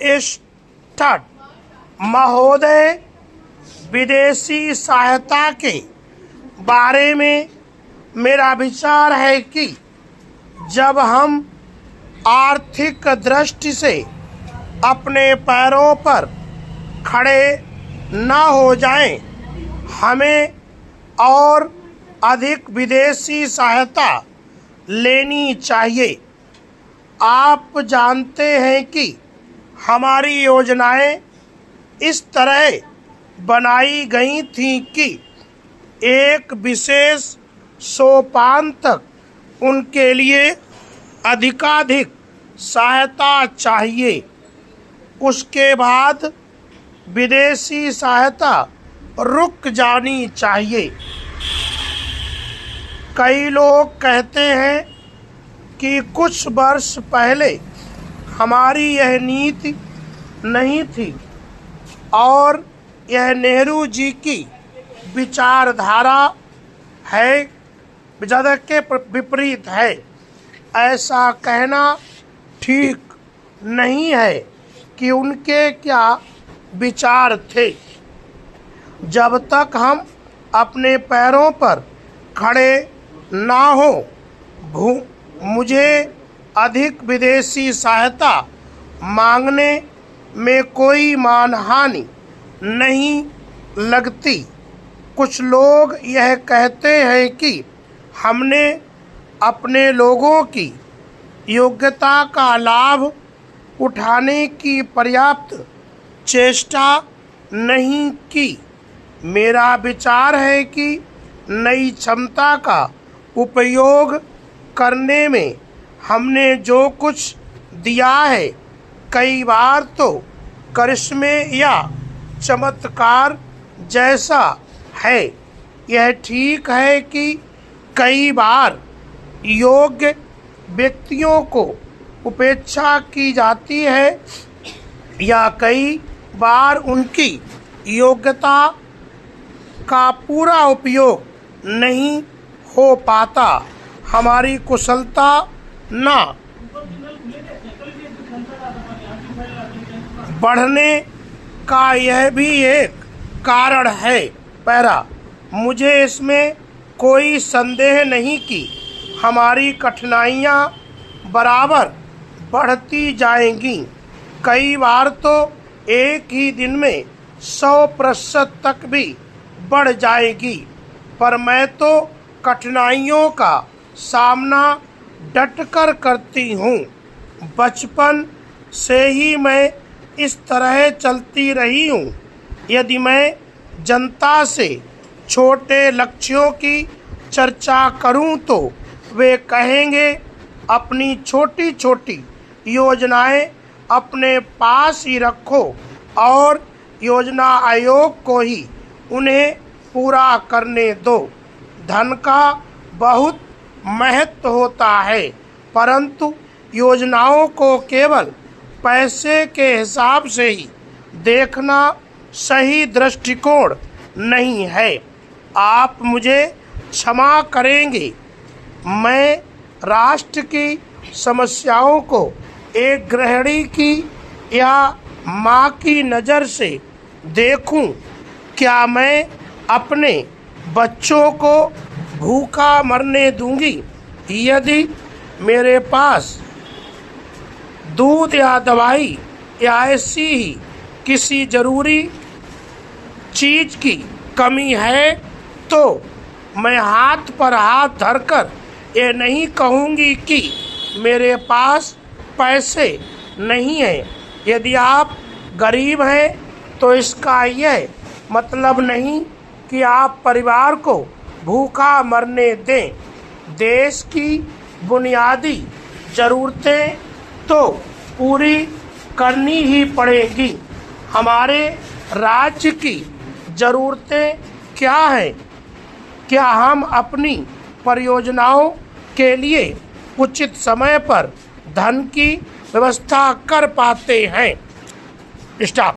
Start महोदय, विदेशी सहायता के बारे में मेरा विचार है कि जब हम आर्थिक दृष्टि से अपने पैरों पर खड़े न हो जाएं, हमें और अधिक विदेशी सहायता लेनी चाहिए। आप जानते हैं कि हमारी योजनाएं इस तरह बनाई गई थीं कि एक विशेष सोपान तक उनके लिए अधिकाधिक सहायता चाहिए। उसके बाद विदेशी सहायता रुक जानी चाहिए। कई लोग कहते हैं कि कुछ वर्ष पहले हमारी यह नीति नहीं थी और यह नेहरू जी की विचारधारा है, विचारधारा के विपरीत है। ऐसा कहना ठीक नहीं है कि उनके क्या विचार थे। जब तक हम अपने पैरों पर खड़े ना हो, मुझे अधिक विदेशी सहायता मांगने में कोई मानहानि नहीं लगती। कुछ लोग यह कहते हैं कि हमने अपने लोगों की योग्यता का लाभ उठाने की पर्याप्त चेष्टा नहीं की। मेरा विचार है कि नई क्षमता का उपयोग करने में हमने जो कुछ दिया है, कई बार तो करिश्मे या चमत्कार जैसा है। यह ठीक है कि कई बार योग्य व्यक्तियों को उपेक्षा की जाती है या कई बार उनकी योग्यता का पूरा उपयोग नहीं हो पाता। हमारी कुशलता ना बढ़ने का यह भी एक कारण है। मुझे इसमें कोई संदेह नहीं कि हमारी कठिनाइयाँ बराबर बढ़ती जाएंगी। कई बार तो एक ही दिन में 100% तक भी बढ़ जाएगी, पर मैं तो कठिनाइयों का सामना डटकर करती हूँ। बचपन से ही मैं इस तरह चलती रही हूँ। यदि मैं जनता से छोटे लक्ष्यों की चर्चा करूँ तो वे कहेंगे अपनी छोटी छोटी योजनाएं अपने पास ही रखो और योजना आयोग को ही उन्हें पूरा करने दो। धन का बहुत महत्व होता है, परंतु योजनाओं को केवल पैसे के हिसाब से ही देखना सही दृष्टिकोण नहीं है। आप मुझे क्षमा करेंगे, मैं राष्ट्र की समस्याओं को एक गृहिणी की या माँ की नज़र से देखूं। क्या मैं अपने बच्चों को भूखा मरने दूंगी? यदि मेरे पास दूध या दवाई या ऐसी ही किसी ज़रूरी चीज़ की कमी है तो मैं हाथ पर हाथ धरकर ये नहीं कहूँगी कि मेरे पास पैसे नहीं हैं। यदि आप गरीब हैं तो इसका यह मतलब नहीं कि आप परिवार को भूखा मरने दें। देश की बुनियादी ज़रूरतें तो पूरी करनी ही पड़ेगी। हमारे राज्य की ज़रूरतें क्या हैं? क्या हम अपनी परियोजनाओं के लिए उचित समय पर धन की व्यवस्था कर पाते हैं? स्टॉप।